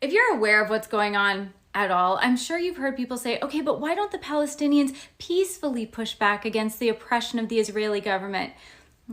If you're aware of what's going on at all, I'm sure you've heard people say, okay, but why don't the Palestinians peacefully push back against the oppression of the Israeli government?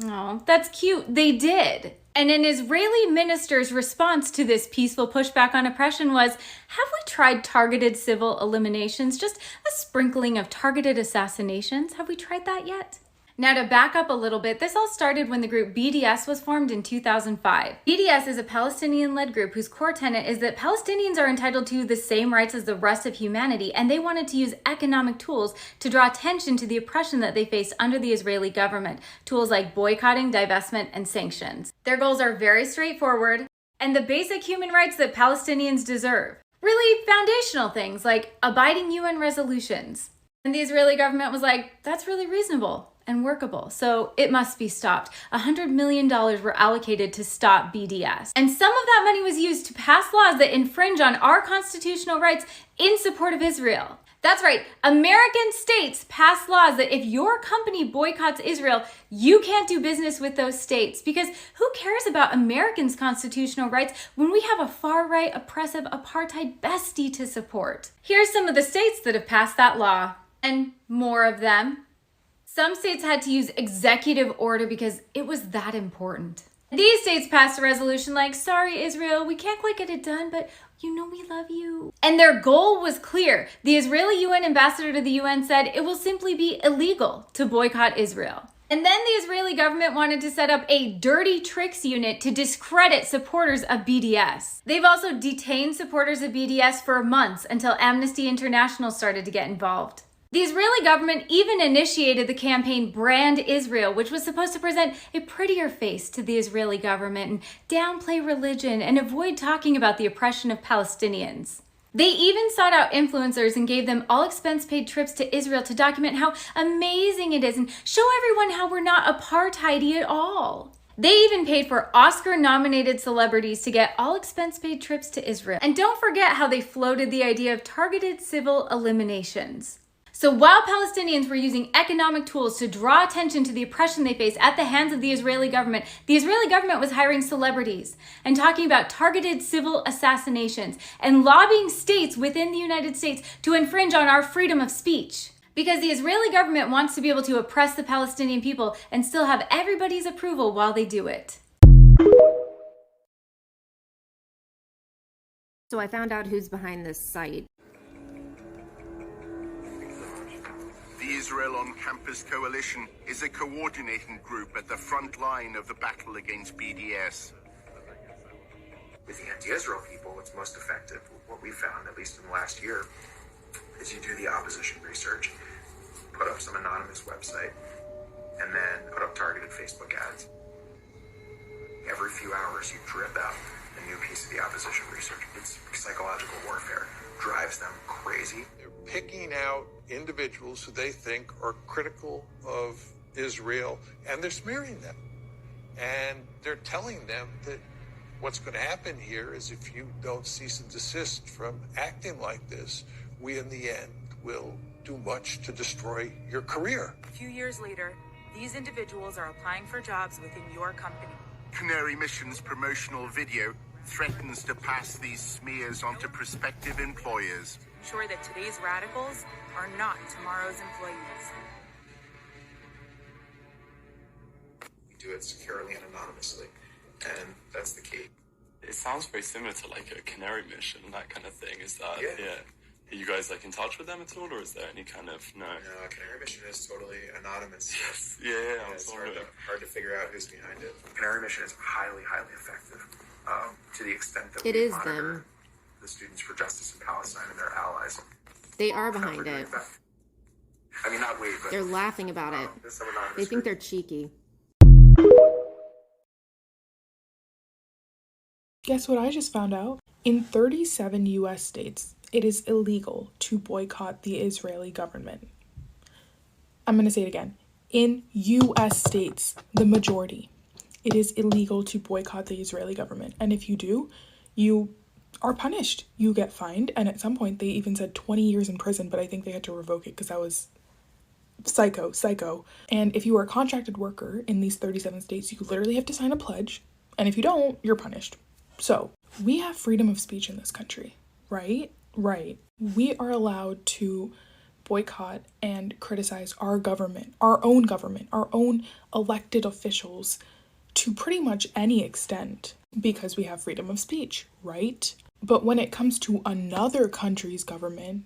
Oh, that's cute. They did. And an Israeli minister's response to this peaceful pushback on oppression was, have we tried targeted civil eliminations? Just a sprinkling of targeted assassinations. Have we tried that yet? Now, to back up a little bit, this all started when the group BDS was formed in 2005. BDS is a Palestinian-led group whose core tenet is that Palestinians are entitled to the same rights as the rest of humanity, and they wanted to use economic tools to draw attention to the oppression that they faced under the Israeli government, tools like boycotting, divestment, and sanctions. Their goals are very straightforward and the basic human rights that Palestinians deserve. Really foundational things like abiding UN resolutions. And the Israeli government was like, that's really reasonable and workable, so it must be stopped. $100 million were allocated to stop BDS. And some of that money was used to pass laws that infringe on our constitutional rights in support of Israel. That's right, American states pass laws that if your company boycotts Israel, you can't do business with those states, because who cares about Americans' constitutional rights when we have a far-right, oppressive, apartheid bestie to support? Here's some of the states that have passed that law, and more of them. Some states had to use executive order because it was that important. These states passed a resolution like, sorry, Israel, we can't quite get it done, but you know we love you. And their goal was clear. The Israeli UN ambassador to the UN said it will simply be illegal to boycott Israel. And then the Israeli government wanted to set up a dirty tricks unit to discredit supporters of BDS. They've also detained supporters of BDS for months until Amnesty International started to get involved. The Israeli government even initiated the campaign Brand Israel, which was supposed to present a prettier face to the Israeli government and downplay religion and avoid talking about the oppression of Palestinians. They even sought out influencers and gave them all expense-paid trips to Israel to document how amazing it is and show everyone how we're not apartheidy at all. They even paid for Oscar-nominated celebrities to get all expense-paid trips to Israel. And don't forget how they floated the idea of targeted civil eliminations. So while Palestinians were using economic tools to draw attention to the oppression they face at the hands of the Israeli government was hiring celebrities and talking about targeted civil assassinations and lobbying states within the United States to infringe on our freedom of speech. Because the Israeli government wants to be able to oppress the Palestinian people and still have everybody's approval while they do it. So I found out who's behind this site. The Israel on Campus Coalition is a coordinating group at the front line of the battle against BDS. With the anti-Israel people, what's most effective, what we found, at least in the last year, is you do the opposition research, put up some anonymous website, and then put up targeted Facebook ads. Every few hours, you drip out a new piece of the opposition research. It's psychological warfare. Drives them crazy. They're picking out individuals who they think are critical of Israel, and they're smearing them. And they're telling them that what's going to happen here is if you don't cease and desist from acting like this, we in the end will do much to destroy your career. A few years later, these individuals are applying for jobs within your company. Canary Mission's promotional video threatens to pass these smears on to prospective employers. Ensure that today's radicals are not tomorrow's employees. We do it securely and anonymously, and that's the key. It sounds very similar to like a Canary Mission, that kind of thing. Is that, Yeah. Are you guys like in touch with them at all, or is there any kind of, no? No, Canary Mission is totally anonymous. Yes. Yeah, I'm It's sorry. hard to figure out who's behind it. Canary Mission is highly, highly effective to the extent that It we is monitor them. the Students for Justice in Palestine and their allies. They are behind it. I mean, not we, but They're laughing about it. there's some anonymous They think group. they're cheeky. Guess what I just found out? In 37 US states, it is illegal to boycott the Israeli government. I'm going to say it again. In US states, the majority, it is illegal to boycott the Israeli government. And if you do, you are punished. You get fined. And at some point, they even said 20 years in prison, but I think they had to revoke it because that was psycho. And if you are a contracted worker in these 37 states, you literally have to sign a pledge. And if you don't, you're punished. So We have freedom of speech in this country, right? Right. We are allowed to boycott and criticize our government, our own elected officials to pretty much any extent because we have freedom of speech, right? But when it comes to another country's government,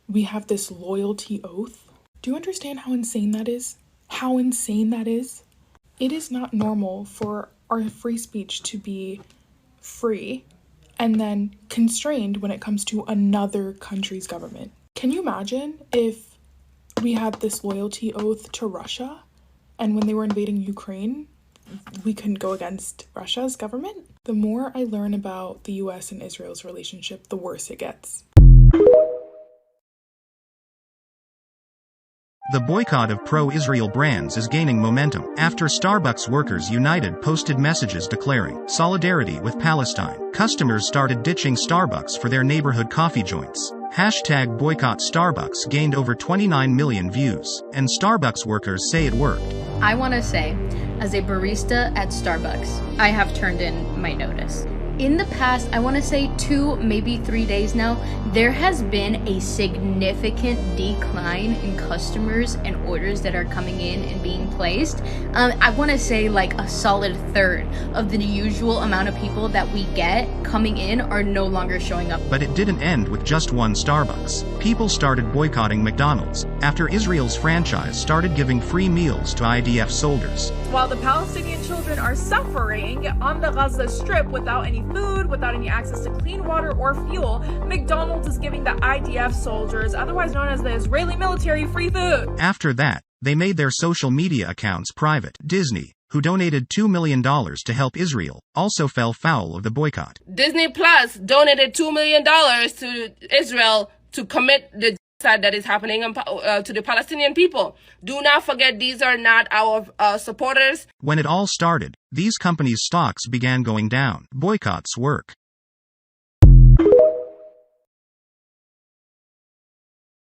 we have this loyalty oath. Do you understand how insane that is? How insane that is? It is not normal for our free speech to be free and then constrained when it comes to another country's government. Can you imagine if we had this loyalty oath to Russia and when they were invading Ukraine, we couldn't go against Russia's government? The more I learn about the US and Israel's relationship, the worse it gets. The boycott of pro-Israel brands is gaining momentum after Starbucks Workers United posted messages declaring solidarity with Palestine. Customers started ditching Starbucks for their neighborhood coffee joints. Hashtag boycott Starbucks gained over 29 million views, and Starbucks workers say it worked. I want to say, as a barista at Starbucks, I have turned in my notice. In the past, I want to say 2, maybe 3 days now, there has been a significant decline in customers and orders that are coming in and being placed. I want to say like a solid third of the usual amount of people that we get coming in are no longer showing up. But it didn't end with just one Starbucks. People started boycotting McDonald's after Israel's franchise started giving free meals to IDF soldiers. While the Palestinian children are suffering on the Gaza Strip without any food, without any access to clean water or fuel, McDonald's is giving the IDF soldiers, otherwise known as the Israeli military, free food. After that, they made their social media accounts private. Disney, who donated $2 million to help Israel, also fell foul of the boycott. Disney Plus donated $2 million to Israel to commit the genocide that is happening to the Palestinian people. Do not forget, these are not our supporters. When it all started, these companies' stocks began going down. Boycotts work.